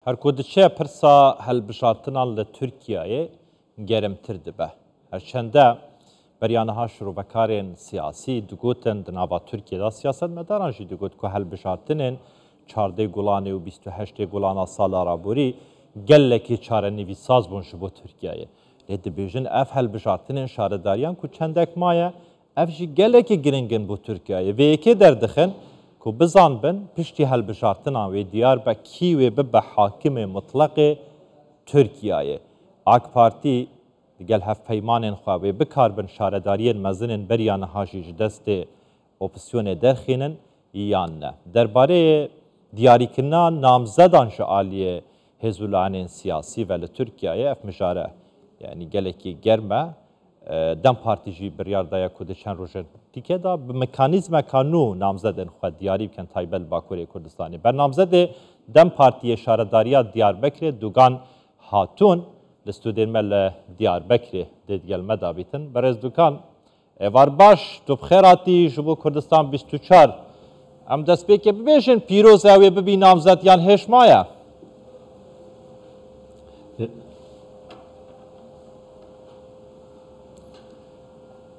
هر کودچه پرسا هلبشارتنا لترکیه گرمتر دبه. هرچنده بریانها شروع بکارن سیاسی دگوتن دنوا ترکیه دا سیاست مداران جی دگوت که هلبشارتنن 14 گلانه و 28 گلانه سال رابوری گلکی چاره نوی ساز بونش بو ترکیه. لید بیجن اف هلبشارتنن شارداریان که چندک مایه اف جی گلکی گرنگن بو ترکیه و یکی دردخن که بزان بن پشتی هلبشارتنا و دیار با کی و به حاکم مطلق ترکیه. آک پارتی دیگل هف پیمان خواهی بکار بن شارداری مزنن بریان هاشیج دست اپسیون درخینن یان نه. درباره دیاری کنا نامزدان شعالیه حزبالله سیاسی و ترکیه اف مشاره یعنی گلکی گرمه دم پارتیجی بریار دایا کود چند روزه دیگه دا به مکانیزم کانو نامزدن خود دیاری بکن تایبل باکوری کردستانی بر نامزد دم پارتی شارداریات دیاربکر دوگان هاتون لستودین مل دیاربکر دیگل مدابیتن برز دوگان وار باش تو بخیراتی جبو کردستان 24 ام دست بی که ببیشن پیروز اوی ببی نامزد یان هشمایه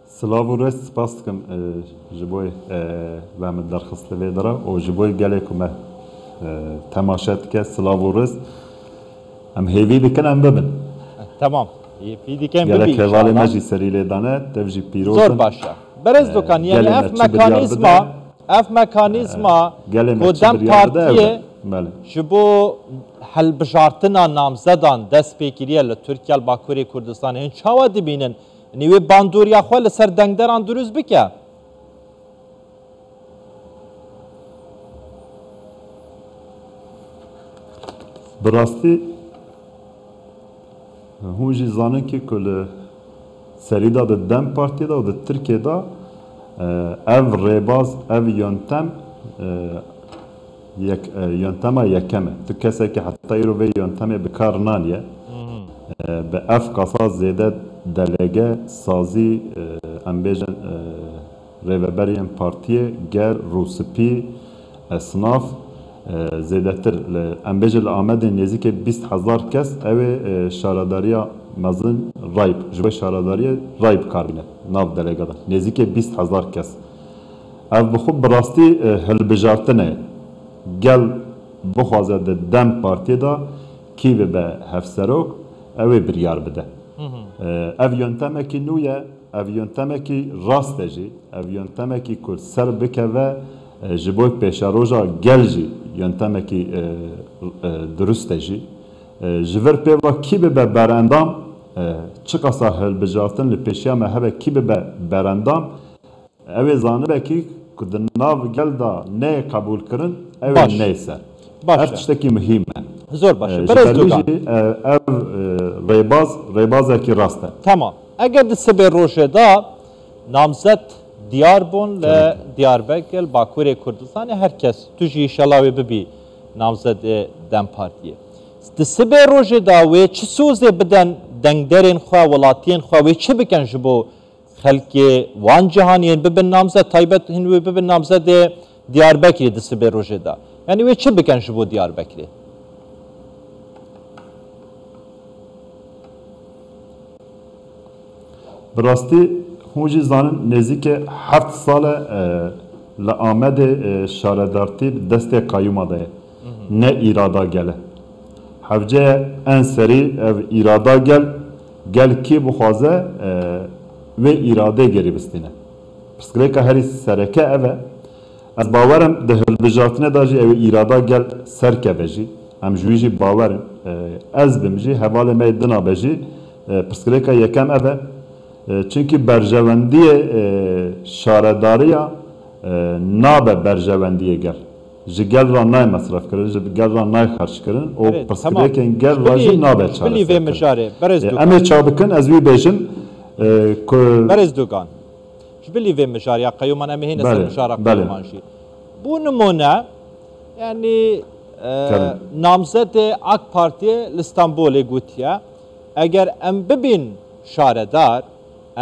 سلاو و رست سپاس کم جبوی و من درخواست لی داره و جبوی گله که من تماشات که سلاو و رست ام هیوی بکن ام ببین تمام هیوی دیکن ببین گله که والی مجی سری لی دانه تفجی پیروزن زور باشه برز دوکان یعنی اف مکانیزما کدام پارتیه جبو هلبجارتنا نامزدان دست پیگیریه لترکیه باکوری کردستان این چاوا دبینن نیوی باندوریا خواه لسر دنگدران دروز بکه براستی هونجی زانن که کل سریدا ده دم پارتی دا و ده ترکیه دا او ریباز او یونتم یونتما یکمه تو کسی که حتی رو به یونتمه بکار نانیه به اف قصاص زیده دلگه سازی امبیجن ریوبرین پارتیه گر روسپی اسناف زیده تر امبیجن آمده نزدیک 20,000 کس اوه شارداریا مزن رایب جوی شارداریا رایب کار بینه ناو دلگه دا نزدیک 20,000 کس او بخوب براستی هلبجارتنه گل بخوازه دم پارتی دا کی به هفسروک اوه بریار بده اف یونتمکی نویه اف یونتمکی راسته جی اف یونتمکی کل سر بکه و جبوی پیشاروژا گل جی یونتمکی درسته جی جور پیوا کی به برندام چه قصا هلبجارتن لپیشیا مهبه کی به برندام اوه زانه بکی که ناو گل دا نه قبول کرن اوه نیسه هر تشتکی مهمه زور باشه برز دوگان ریباز اکی راسته تمام اگر دسته به روشه دا نامزد دیار بون دیار بکل باکوری کردستان هر کس توجی شلاوی ببی نامزد دم پارتیه دسته به روشه دا وی چه سوزه بدن دنگدرین خواه ولاتین خواه وی چه بکن جبو خلق وان جهانیین ببین نامزد تایبت هنوی ببین نامزد دیار بکری دسته به روشه دا یعنی وی چه بکن جبو دیار بکری براستی هونجی زانن نزدیک 7 سال لآمد شاردارتی دست قیوم داره نه ایرادا گله حوجه ان سری ایرادا گل کی بخوازه و ایراده گری بستینه پس که هری سرکه اوه از باورم ده هلبجاتنه داجی او ایرادا گل سرکه بجی هم جویجی باورم از بمجی حوال میدنا بجی پس که یکم اوه çünkü berjevendiye şaredarıya nabe berjevendiye gel. Ji gel ra nay masraf kirin, ji gel ra nay xarç kirin. O perspektifken gel ra ji nabe çare. Em çabikin ez wî bêjim ku berez dogan. Ji bilî vê mijariya qeyûman em hêne ser mijara qeyûman jî. Bu numune yani namzedê AK Partiye li İstanbulê gotiye eger em bibîn şaredar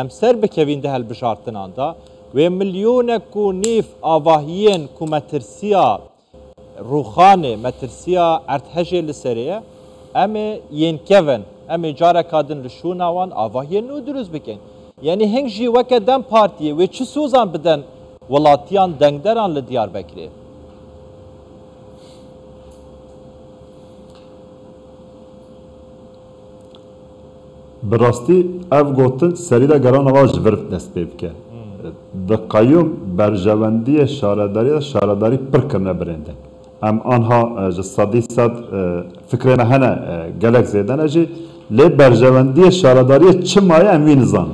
ام سر بکوین ده هلبجارتنان دا و میلیون کو نیف آواهیین کو مترسیا روخانه مترسیا ارتهجه لسریه امی ین کون امی جاره کادن لشون آوان آواهی نو دروز بکن یعنی هنگ جی وکه دم پارتیه و چه سوزان بدن ولاتیان دنگدران لدیار بکره براستی اف گوتن سریدا گران آواز ورد دست بکه د قیوم برجواندی شارداری پر کرنه برنده ام آنها جسادی صد فکر مهنه گلک زیدن اجی لی برجواندی شارداری چه مایه اموی نظام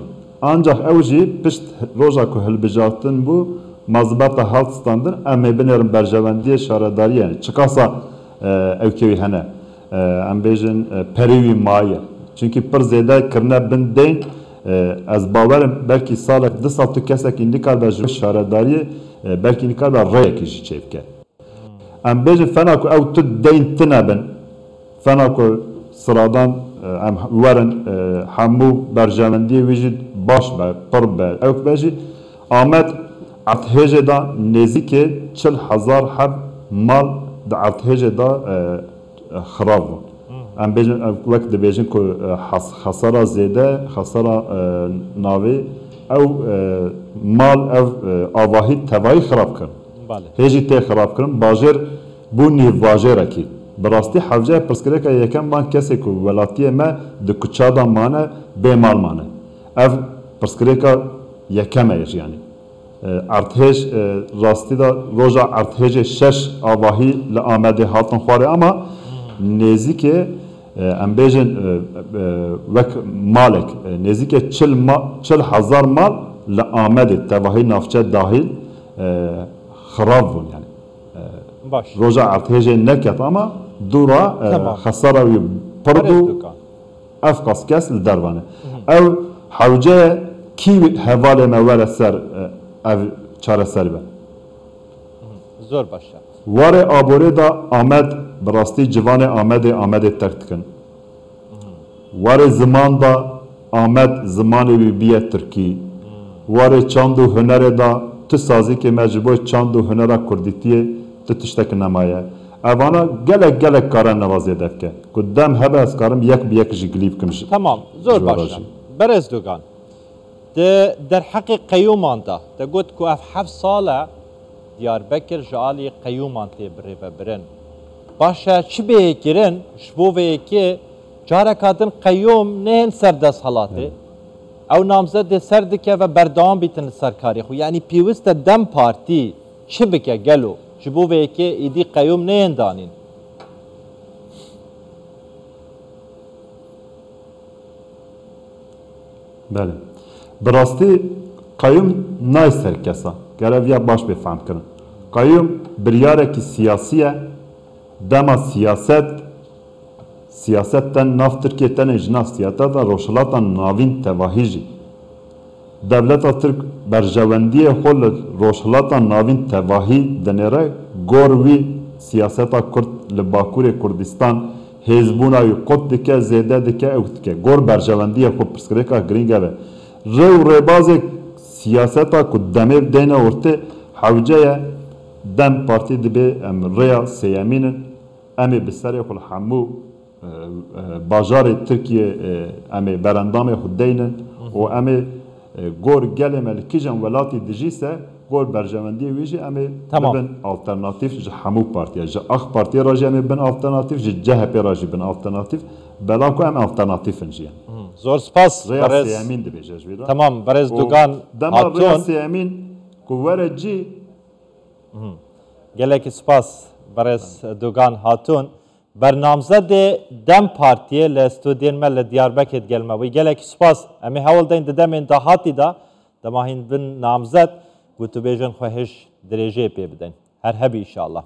ancak evji pişt roja ku hilbijatin bu mazbata halt standın emme binerim berjevendiye şaradari yani çıkasa evkevi hene em bejin perivi maye çünkü pır zede kirne bin deyn az baverim belki salak disa tu kesek indikar da şaradari belki indikar da rayek işi çevke em bejin fena ku ev tu deyn tinebin fena ku sıradan em verin hamu berjevendiye vijid baş be pır be ev bejin Ahmet ارتهجه دا نزدیک 40,000 حب مال دا ارتهجه دا خراب بود. ام بیشتر وقت بیشتر که خسارة زیاده خسارة ناوی او مال او آواهی توایی خراب کرد. هیچی تی خراب کرد. باجر بونی باجر کی. براستی حوجه پرسکره که یکم من کسی که ولاتیه ما دکچادا مانه به مال مانه. اف پرسکره که یکمه یعنی. ارتهج راستی دا روزا ارتهج شش آواهی لآمده هاتن خواره اما نزدیک ام بیشتر وک مالک نزدیک 40,000 مال لآمده تواهی نافچه داخل خراب بود یعنی روزا ارتهج نکت اما دورا خساره وی پردو افقاس کس لدروانه او حوجه کی حواله موارد سر ev çareseri be. Zor başa. Vare abore da Ahmet birasti civane Ahmet'e tertikin. Vare zaman da Ahmet zamanı bir biye Türkiye. Vare çandu hünere da tu sazi ki mecbur çandu hünera kurditiye tu tiştekin namaya. Evana gelek karan navaziye defke. Kuddem hebe askarım yek jiglib kımş. Tamam. Zor başa. Berez dogan. در حق قیومان دا گفت که اف 7 ساله دیاربکر جالی قیومان تی بری و برن باشه چی بیکرن شبو که جاره کادن قیوم نه سردست حالاته او نامزد سرد که و بردام بیتن سرکاری خو یعنی پیوست دم پارتی چی بکه گلو شبو که ایدی قیوم نه دانین بله براستی قیوم نای سرکسا گرویا باش بفهم کنن قیوم بریاره کی سیاسیه دما siyasetten naf Türkiye'den ejna siyasete da roşlatan navin tevahici devleta Türk berjevendiye xol roşlatan navin tevahi denere gorvi siyaseta Kürt li Bakurê Kurdistan hezbuna yu qot dike zêde dike ew dike gor berjevendiye xwe pirsgirêka girîng e Rev rebazek siyaseta ku demev dene orte havceye dem parti dibe em reya seyeminin emi bisere kul hamu bajarê Türkiye emi berendamê xwe deynin o emi gor geleme kijan welatî dijîse gor berjewendiyê wî jî emi bin alternatîf ji hemû partiye ji Ak Partiye ra jî emi bin alternatîf ji CHP ra jî bin alternatîf bela ku em alternatîfin jî Zor spas. Reyas Emin dibêje ji wî Tamam, berez dugan dema Reyas Emin ku were cî gelekî spas berez dugan hatun bernamzedê Dem Partiye li studiyên me li Diyarbekirê gelme wî gelekî spas em ê hewl deyin di demên dahatî da dema hîn bin namzed û tu bêjin xwe hêj dirêjiyê pê bidin her hebî înşallah